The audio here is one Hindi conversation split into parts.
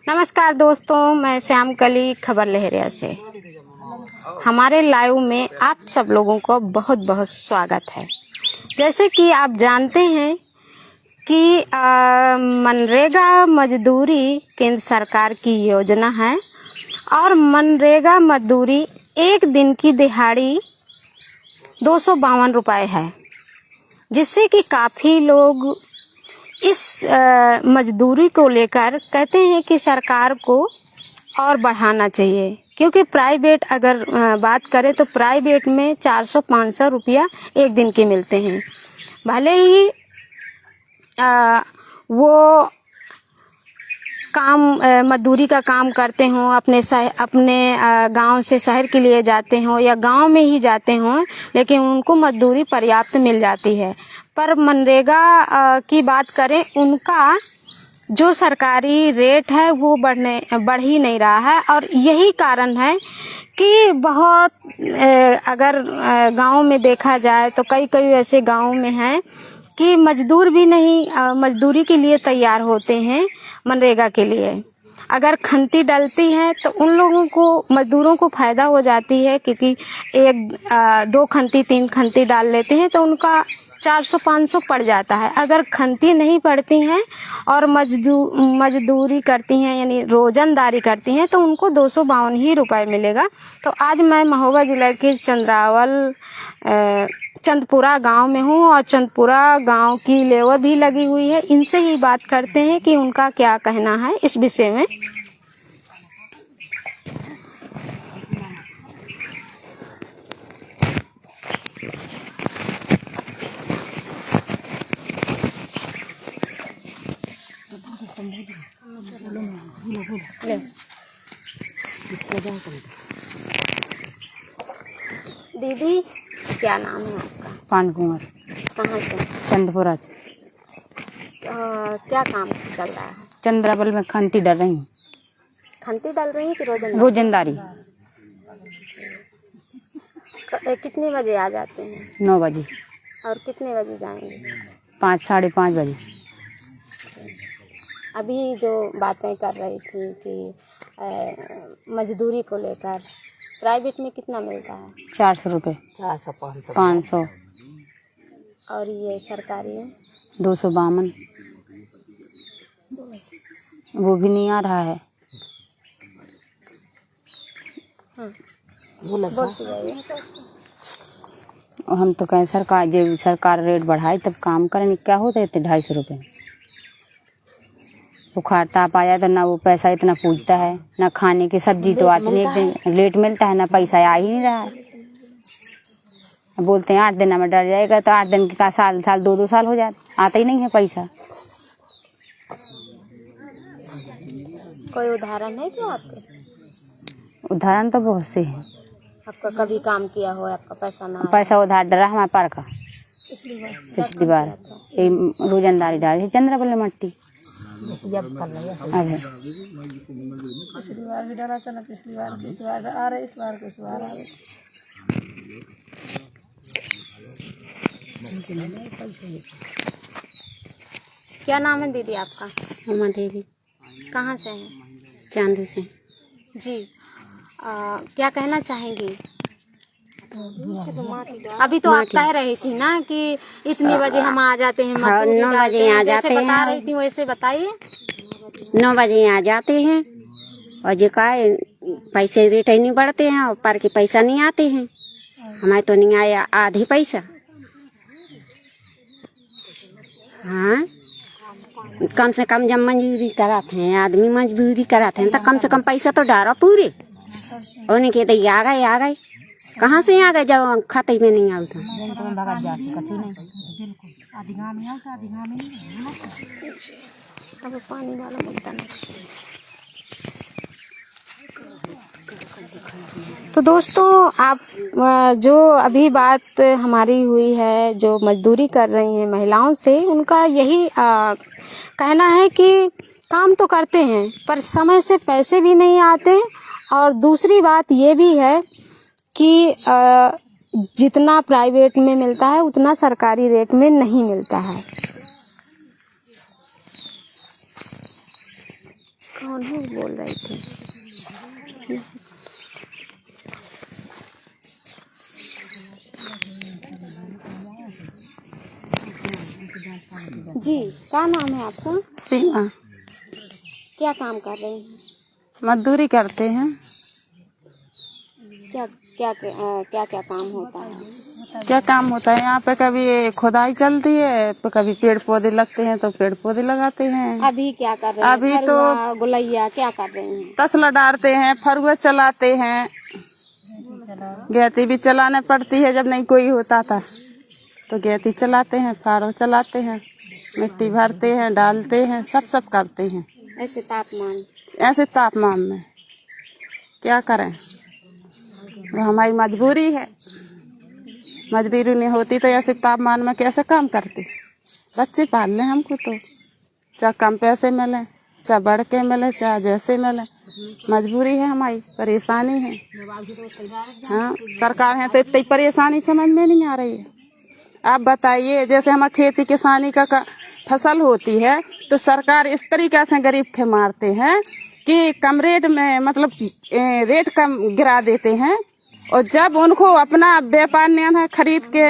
नमस्कार दोस्तों, मैं श्याम कली खबर लहरिया से हमारे लाइव में आप सब लोगों को बहुत बहुत स्वागत है। जैसे कि आप जानते हैं कि मनरेगा मजदूरी केंद्र सरकार की योजना है और मनरेगा मजदूरी एक दिन की दिहाड़ी 252 रुपये है, जिससे कि काफ़ी लोग इस मजदूरी को लेकर कहते हैं कि सरकार को और बढ़ाना चाहिए, क्योंकि प्राइवेट अगर बात करें तो प्राइवेट में 400-500 रुपया एक दिन के मिलते हैं। भले ही वो काम मजदूरी का काम करते हों, अपने गांव से शहर के लिए जाते हों या गांव में ही जाते हों, लेकिन उनको मजदूरी पर्याप्त मिल जाती है। पर मनरेगा की बात करें, उनका जो सरकारी रेट है वो बढ़ ही नहीं रहा है। और यही कारण है कि बहुत अगर गांव में देखा जाए तो कई ऐसे गांव में हैं कि मजदूर भी नहीं मजदूरी के लिए तैयार होते हैं। मनरेगा के लिए अगर खंती डलती है तो उन लोगों को मजदूरों को फ़ायदा हो जाती है, क्योंकि 1-2 खंती 3 खंती डाल लेते हैं तो उनका 400-500 पड़ जाता है। अगर खंती नहीं पड़ती हैं और मजदूरी करती हैं, यानी रोजंदारी करती हैं, तो उनको 252 ही रुपये मिलेगा। तो आज मैं महोबा जिला के चंदपुरा गांव में हूँ और चंदपुरा गांव की लेबर भी लगी हुई है। इनसे ही बात करते हैं कि उनका क्या कहना है इस विषय में। दीदी, क्या नाम है आपका? पान कुमार। कहाँ से? चंदपुरा से। क्या काम चल रहा है? चंद्राबल में खंती डाल रही हूँ। खंती डाल रही है कि रोजंदारी? कितने बजे आ जाते हैं? 9 बजे। और कितने बजे जाएंगे? 5-5:30 बजे। अभी जो बातें कर रही थी कि मजदूरी को लेकर प्राइवेट में कितना मिलता है? 400 रुपये। 500। और ये सरकारी है 252। वो भी नहीं आ रहा है। हम तो कहें सरकार रेट बढ़ाए तब काम करें। क्या होता है 250 रुपये? बुखार ताप आ जाए तो ना वो पैसा इतना पूछता है, ना खाने की सब्जी तो आती नहीं, एक दिन लेट मिलता है, ना पैसा आ ही नहीं रहा है। बोलते हैं 8 दिन में डर जाएगा, तो 8 दिन का साल 2-2 साल हो जाते, आता ही नहीं है पैसा। कोई उदाहरण है क्या आपके? उदाहरण तो बहुत से हैं। आपका कभी काम किया हो, आपका पैसा उधार डरा हमारे पर का पिछली बार रोजंदारी डाली चंद्राबल में मट्टी। पिछली बार भी डरा था ना, पिछली बार आ रहा है, इस बार आ रहा है। क्या नाम है दीदी आपका? उमा देवी। कहाँ से हैं? चांदी से। जी, क्या कहना चाहेंगी? अभी तो आप कह रही थी ना कि इतने बजे हम आ जाते हैं। 9 बजे आ जाते हैं। बता रही थी वैसे बताइए। 9 बजे आ जाते हैं और जो का पैसे रेट ही नहीं बढ़ते हैं और पर के पैसा नहीं आते हैं। हमारे तो नहीं आया आधी पैसा। हाँ, कम से कम जब मजदूरी कराते हैं आदमी, मजदूरी कराते हैं तो कम से कम पैसा तो डालो पूरे। उन्हें कहते आ गए कहाँ से आ गए जब खाते में नहीं आता। पानी वाला मुद्दा नहीं। तो दोस्तों, आप जो अभी बात हमारी हुई है, जो मजदूरी कर रही हैं महिलाओं से, उनका यही कहना है कि काम तो करते हैं पर समय से पैसे भी नहीं आते। और दूसरी बात ये भी है कि जितना प्राइवेट में मिलता है उतना सरकारी रेट में नहीं मिलता है। कौन है बोल रही थी। जी, क्या नाम है आपका? सीमा। क्या काम कर रहे हैं? मजदूरी करते हैं। क्या क्या क्या क्या काम होता है? क्या काम होता है यहाँ पे? कभी खुदाई चलती है, कभी पेड़ पौधे लगते हैं तो पेड़ पौधे लगाते हैं। अभी क्या कर रहे हैं? अभी तो फरुआ, गुलैया क्या कर रहे हैं? तसला डालते हैं, फरुआ चलाते हैं, गैती भी चलाने पड़ती है। जब नहीं कोई होता था तो गैती चलाते हैं, फाड़ो चलाते हैं, मिट्टी भरते हैं, डालते हैं, सब करते हैं। ऐसे तापमान में क्या करें? वो हमारी मजबूरी है। मजबूरी नहीं होती तो ऐसे तापमान में कैसे काम करते? बच्चे पाल लें हमको तो, चाहे कम पैसे मिले, चाहे बढ़ के मिले, चाहे जैसे मिले, मजबूरी है हमारी, परेशानी है। हाँ, सरकार है तो इतनी परेशानी समझ में नहीं आ रही है। आप बताइए, जैसे हमारी खेती किसानी का फसल होती है तो सरकार इस तरीके से गरीब के मारते हैं कि कम रेट में, मतलब रेट कम गिरा देते हैं, और जब उनको अपना व्यापार नियम है, खरीद के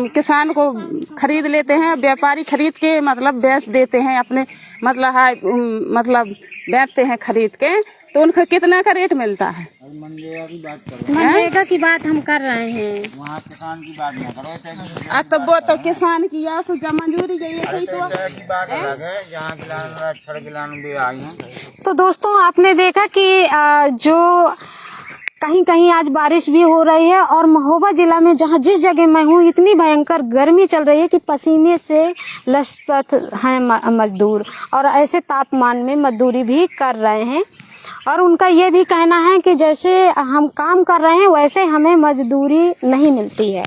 किसान को खरीद लेते हैं, व्यापारी खरीद के मतलब बेच देते हैं अपने, मतलब बेचते हैं खरीद के, तो उनको कितना का रेट मिलता है? मनरेगा की बात हम कर रहे हैं, वहाँ किसान की बात ना करो। तो वो तो किसान की या तो जब मंजूरी गई है सही तो की बात अलग है, जहाँ गिलान भी आई हैं। तो दोस्तों आपने देखा कि जो कहीं कहीं आज बारिश भी हो रही है, और महोबा जिला में जहाँ जिस जगह मैं हूँ इतनी भयंकर गर्मी चल रही है कि पसीने से लथपथ हैं मजदूर, और ऐसे तापमान में मजदूरी भी कर रहे हैं। और उनका ये भी कहना है कि जैसे हम काम कर रहे हैं वैसे हमें मजदूरी नहीं मिलती है।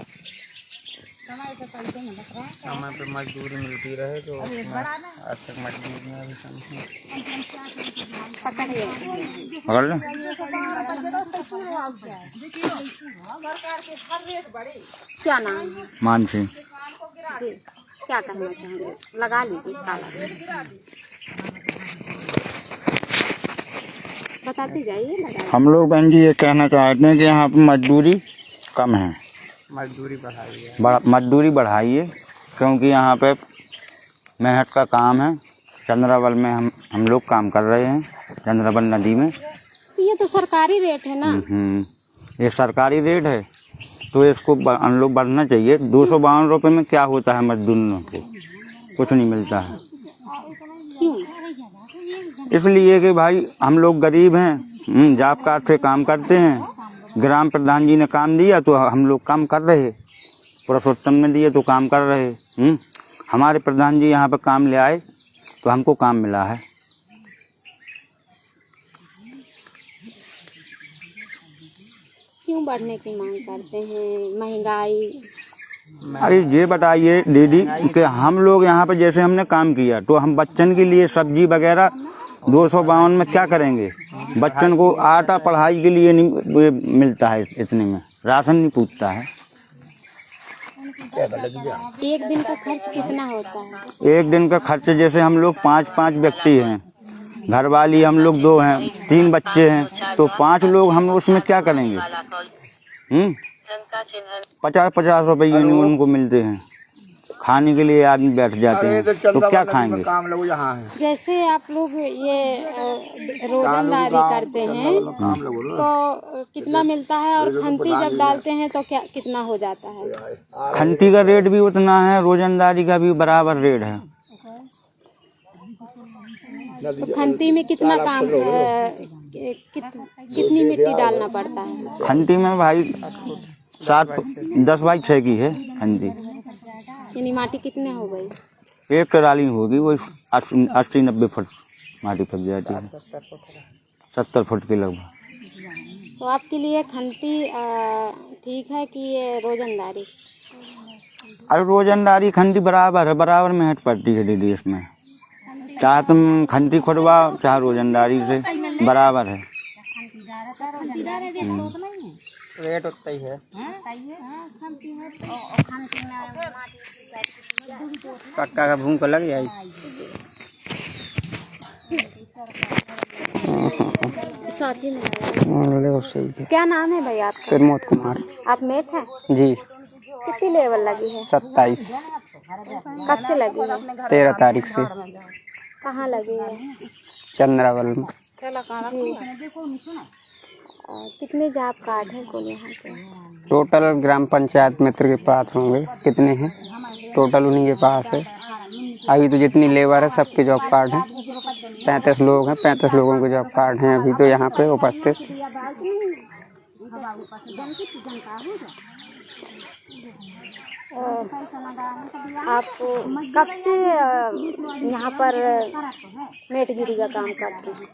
समय पे मजदूरी मिलती रहे तो आज तक मजदूरी में अभी पकड़ लो। क्या नाम है? मान सिंह। जी, क्या कहना चाहेंगे? लगा लीजिए ताला, बताते जाइए। हम लोग बहन जी ये कहना चाहते हैं कि यहाँ पे मजदूरी कम है, मजदूरी बढ़ाइए, क्योंकि यहाँ पे मेहनत का काम है। चंद्रावल में हम लोग काम कर रहे हैं, चंद्रावल नदी में। तो ये तो सरकारी रेट है ना? ये सरकारी रेट है तो इसको हम लोग बढ़ना चाहिए। 252 रुपये में क्या होता है मजदूरों को? कुछ नहीं मिलता है। क्यों? इसलिए कि भाई हम लोग गरीब हैं, जॉब कार्ड से काम करते हैं, ग्राम प्रधान जी ने काम दिया तो हम लोग काम कर रहे, पुरुषोत्तम ने दिए तो काम कर रहे। हमारे प्रधान जी यहाँ पर काम ले आए तो हमको काम मिला है। क्यों बढ़ने की मांग करते हैं? महंगाई? अरे ये बताइए दीदी कि हम लोग यहाँ पे जैसे हमने काम किया तो हम बच्चन के लिए सब्जी वगैरह 252 में क्या करेंगे? बच्चन को आटा पढ़ाई के लिए नहीं मिलता है, इतने में राशन नहीं पूछता है। एक दिन का खर्च कितना होता है? एक दिन का खर्च जैसे हम लोग 5 व्यक्ति हैं, घर वाली हम लोग 2 हैं, 3 बच्चे हैं, तो 5 लोग हम उसमें क्या करेंगे? 50 रुपये उनको मिलते हैं, खाने के लिए आदमी बैठ जाते हैं तो क्या खाएंगे? जैसे आप लोग ये रोजंदारी करते हैं तो कितना मिलता है, और खंती जब डालते हैं तो क्या कितना हो जाता है? खंती का रेट भी उतना है, रोजंदारी का भी बराबर रेट है। तो खंती में कितना काम कितनी मिट्टी डालना पड़ता है? खंती में भाई 10x6 की है खंती। यानी माटी कितने हो गई? एक ट्राली होगी, वो 80-90 फुट माटी पक जाती है, 70 फुट के लगभग। तो आपके लिए खंती ठीक है कि ये रोजंदारी? अरे रोजंदारी खंती बराबर है, बराबर मेहनत पड़ती है दीदी इसमें, चाहे तुम खंती खुदवाओ चाहे रोजंदारी से बराबर है। रेट उतना ही है। कक्का का भूख लग जाए। साथी में आया। क्या नाम है भाई आपका? प्रमोद कुमार। आप मेट हैं? जी। कितनी लेवल लगी है? 27। कब से लगी है? 13 तारीख से। कहाँ लगी है? चंद्रावल में। जी। कितने जॉब कार्ड हैं कुल यहाँ पे? टोटल ग्राम पंचायत मित्र के पास होंगे, कितने हैं टोटल उन्हीं के पास है। अभी तो जितनी लेबर है सबके जॉब कार्ड हैं। 35 लोग हैं, 35 लोगों के जॉब कार्ड हैं अभी तो यहाँ पे उपस्थित। आप कब से यहाँ पर मेटगिरी का काम करते हैं?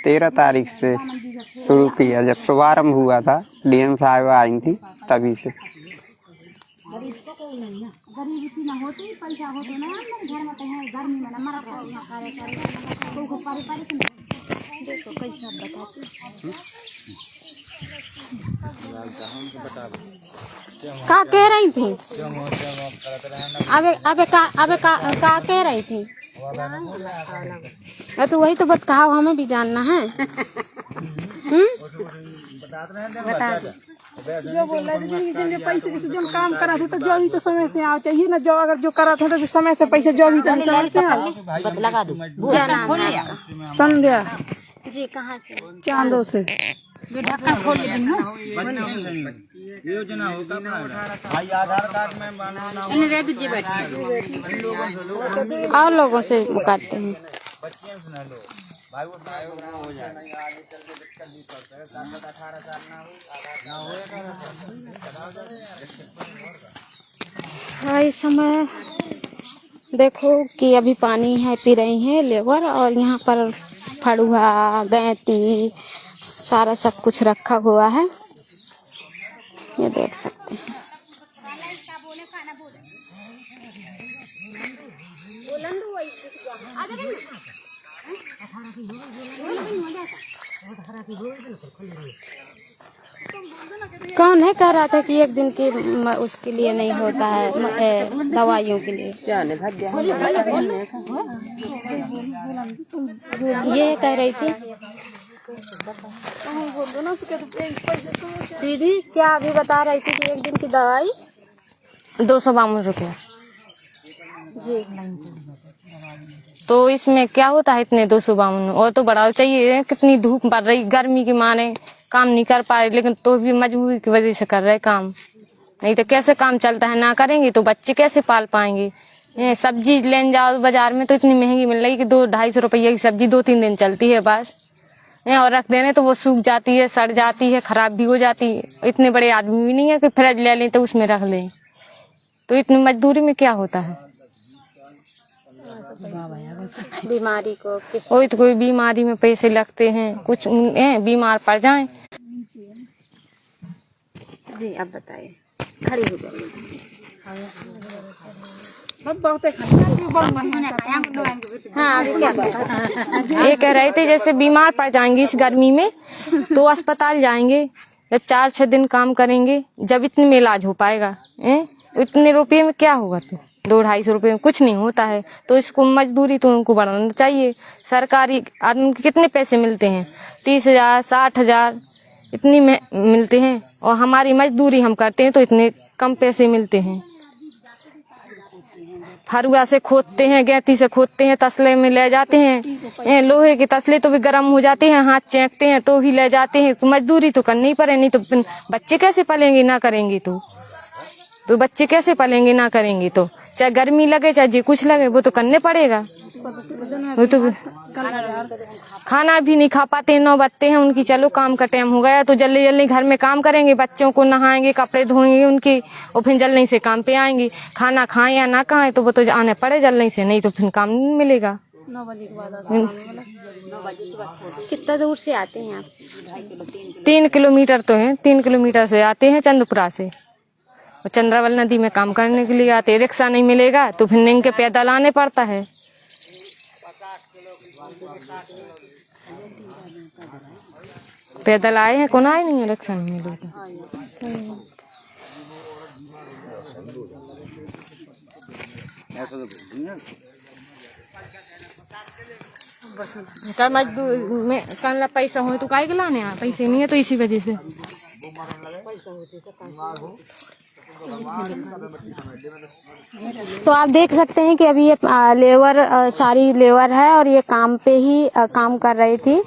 13 तारीख से शुरू किया, जब शुभारम्भ हुआ था डीएम साहब आई थी तभी से। का कह रही थी? अबे का कह रही थी? तो वही तो बताओ, हमें भी जानना है। जो बोल रहे थे पैसे जो काम करा थे तो जो भी तो समय से आओ चाहिए ना। जो अगर जो करा था तो समय से पैसे जो भी तो समय से आओ। क्या नाम है आपका? संध्या जी। कहाँ से? चांदो से। ढक्कन खोल योजना होगा भाई, आधार कार्ड में और लोगों से करते हैं। हाँ, इस समय देखो कि अभी पानी है, पी रही हैं लेबर, और यहाँ पर फड़ुआ, गैती, सारा सब कुछ रखा हुआ है, ये देख सकते हैं। कौन है कह रहा था कि एक दिन की उसके लिए नहीं होता है, दवाइयों के लिए? ये कह रही थी दीदी, क्या अभी बता रही थी कि एक दिन की दवाई 252 रुपये। जी। तो इसमें क्या होता है इतने 252? और तो बढ़ाओ चाहिए। कितनी धूप पड़ रही, गर्मी की माने काम नहीं कर पा रहे, लेकिन तो भी मजबूरी की वजह से कर रहे काम। नहीं तो कैसे काम चलता है? ना करेंगे तो बच्चे कैसे पाल पाएंगे? सब्जी लेने जाओ बाजार में तो इतनी महंगी मिल रही है कि 200-250 रुपये की सब्जी 2-3 दिन चलती है बस। और रख देने तो वो सूख जाती है, सड़ जाती है, खराब भी हो जाती है। इतने बड़े आदमी भी नहीं है कि फ्रिज ले लें तो उसमें रख लें। तो इतनी मजदूरी में क्या होता है? बीमारी को कोई तो कोई बीमारी में पैसे लगते हैं, कुछ बीमार पड़ जाएं। जी, अब बताइए, खड़ी हो जाइए। हाँ, अभी क्या बताया? ये कह रहे थे जैसे बीमार पड़ जाएंगे इस गर्मी में तो अस्पताल जाएंगे, जब 4-6 दिन काम करेंगे, जब इतने में इलाज हो पाएगा। इतने रुपये में क्या होगा? तो 200-250 रुपये में कुछ नहीं होता है। तो इसको मजदूरी तो उनको बढ़ाना चाहिए। सरकारी आदमी के कितने पैसे मिलते हैं? 30,000, 60,000 इतनी में मिलते हैं, और हमारी मजदूरी हम करते हैं तो इतने कम पैसे मिलते हैं। फरुआ से खोदते हैं, गैती से खोदते हैं, तसले में ले जाते हैं। लोहे के तसले तो भी गर्म हो जाते हैं, हाथ चेंकते हैं तो भी ले जाते हैं। तो मजदूरी तो करनी ही पड़े, नहीं तो बच्चे कैसे पलेंगे ना करेंगे तो बच्चे कैसे पलेंगे ना करेंगे तो? चाहे गर्मी लगे चाहे जी कुछ लगे, वो तो करने पड़ेगा। वो तो खाना भी नहीं खा पाते हैं, 9 बजते हैं उनकी, चलो काम का टाइम हो गया तो जल्दी जल्दी घर में काम करेंगे, बच्चों को नहाएंगे, कपड़े धोएंगे उनके, और फिर जल्दी से काम पे आएंगे। खाना खाएं या ना खाएं तो वो तो आने पड़े जल्दी से, नहीं तो फिर काम नहीं मिलेगा। 9 बजे के बाद 9 बजे सुबह। कितना दूर से आते हैं आप? 3 किलोमीटर तो है, 3 किलोमीटर से आते हैं चंद्रपुरा से। चंद्रावल नदी में काम करने के लिए आते। रिक्शा नहीं मिलेगा तो फिर निंग के पैदल आने पड़ता है। पैदल आए हैं, कौन आए नहीं है, रिक्शा नहीं मिलेगा। का मजदूर में कल पैसा हो तो काहे के लाने हैं, पैसे नहीं है तो इसी वजह से। तो आप देख सकते हैं कि अभी ये लेबर सारी लेबर है और ये काम पे ही काम कर रही थी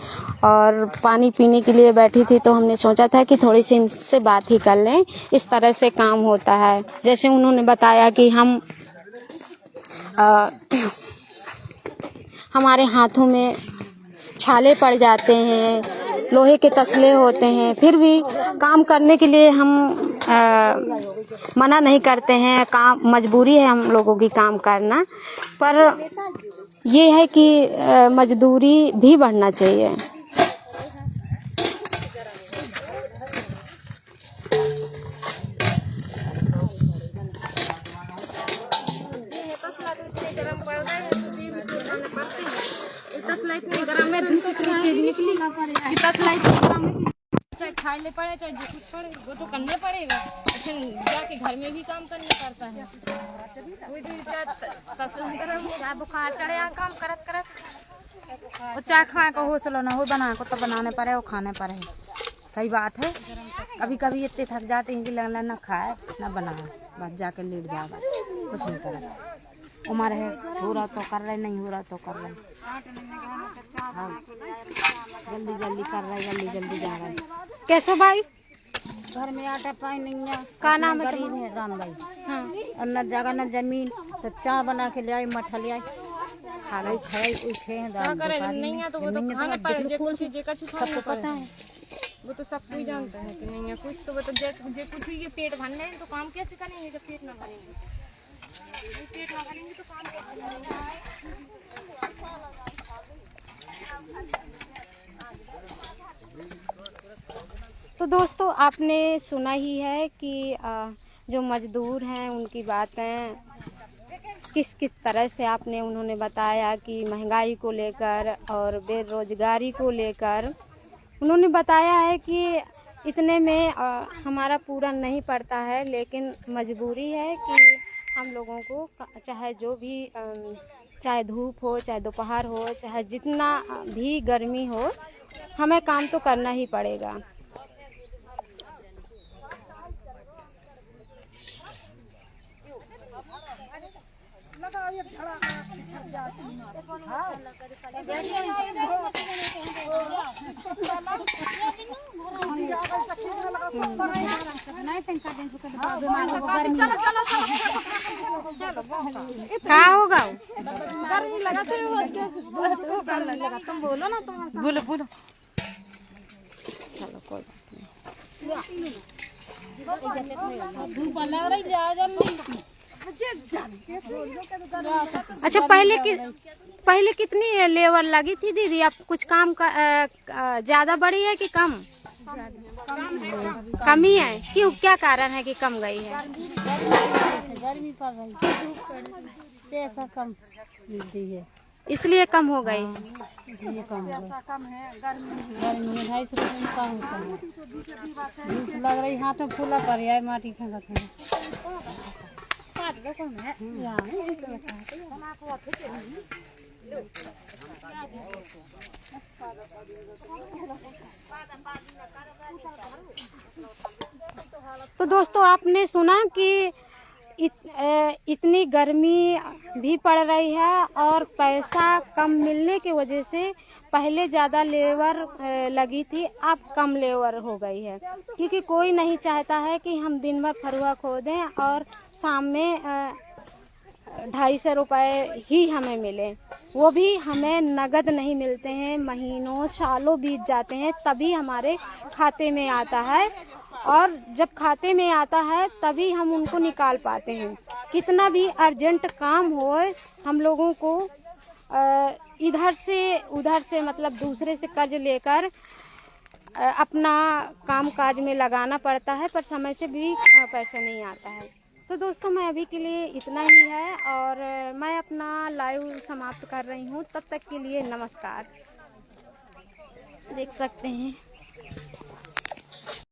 और पानी पीने के लिए बैठी थी। तो हमने सोचा था कि थोड़ी सी इनसे बात ही कर लें। इस तरह से काम होता है। जैसे उन्होंने बताया कि हमारे हाथों में छाले पड़ जाते हैं, लोहे के तसले होते हैं, फिर भी काम करने के लिए हम मना नहीं करते हैं। काम मजबूरी है हम लोगों की काम करना, पर ये है कि मजदूरी भी बढ़ना चाहिए। खाने पड़े चाहे जो कुछ पड़े वो तो करने पड़ेगा, लेकिन जाके घर में भी काम करना पड़ता है। चाहे बुखार चढ़े यहाँ काम करत करत, वो चाय खाए को हौसला ना हो, बना को तो बनाने पड़े, वो खाने पड़े। सही बात है। कभी कभी इतने थक जाते हैं कि लगना ना खाए ना बनाए, बस जाके लेट जाए, कुछ नहीं करे। उम्र है, हो रहा तो कर रहे, नहीं हो रहा तो कर रहे। हाँ, जल्दी जल्दी कर रहे, जल्दी जल्दी जा रहे। कैसे भाई? घर में आटा पानी नहीं है, का नाम है? गरीब है राम भाई। हाँ। और न जगह न जमीन, तो चाय बना के ले आई, मठा ले आई, खा गई खाई उठे हैं। नहीं है तो वो तो खाने पड़े, जे कुछ सबको पता है, वो तो सब कोई जानता है कि नहीं है कुछ, तो वो तो जे कुछ ये पेट भरने हैं तो काम कैसे करेंगे जब पेट ना भरेंगे। पेट ना भरेंगे तो काम कैसे करेंगे। तो दोस्तों आपने सुना ही है कि जो मजदूर हैं उनकी बातें किस किस तरह से उन्होंने बताया कि महंगाई को लेकर और बेरोजगारी को लेकर उन्होंने बताया है कि इतने में हमारा पूरा नहीं पड़ता है, लेकिन मजबूरी है कि हम लोगों को चाहे जो भी चाहे धूप हो, चाहे दोपहर हो, चाहे जितना भी गर्मी हो, हमें काम तो करना ही पड़ेगा। क्या होगा? तुम बोलो ना, बोलो बोलो। चलो कोई धूप लग रही है। अच्छा, पहले कितनी लेबर लगी थी दीदी? अब कुछ काम का ज्यादा बढ़ी है कि कम? कम ही है। क्यों, क्या कारण है कि कम गई है? गर्मी पड़ रही है, पैसा कम मिलती है इसलिए कम हो गई। इसलिए कम हो गई। गर्मी में 250 रुपये में कम होता है। धूप लग रही, हाथ में फूला पड़ रहा है, माटी फेंका तो दोस्तों आपने सुना कि इतनी गर्मी भी पड़ रही है और पैसा कम मिलने की वजह से पहले ज़्यादा लेबर लगी थी, अब कम लेबर हो गई है, क्योंकि कोई नहीं चाहता है कि हम दिन भर फरुआ खोदें और शाम में 250 रुपये ही हमें मिले। वो भी हमें नगद नहीं मिलते हैं, महीनों सालों बीत जाते हैं तभी हमारे खाते में आता है, और जब खाते में आता है तभी हम उनको निकाल पाते हैं। कितना भी अर्जेंट काम हो, हम लोगों को इधर से उधर से मतलब दूसरे से कर्ज लेकर अपना काम काज में लगाना पड़ता है, पर समय से भी पैसा नहीं आता है। तो दोस्तों मैं अभी के लिए इतना ही है और मैं अपना लाइव समाप्त कर रही हूँ। तब तक के लिए नमस्कार। देख सकते हैं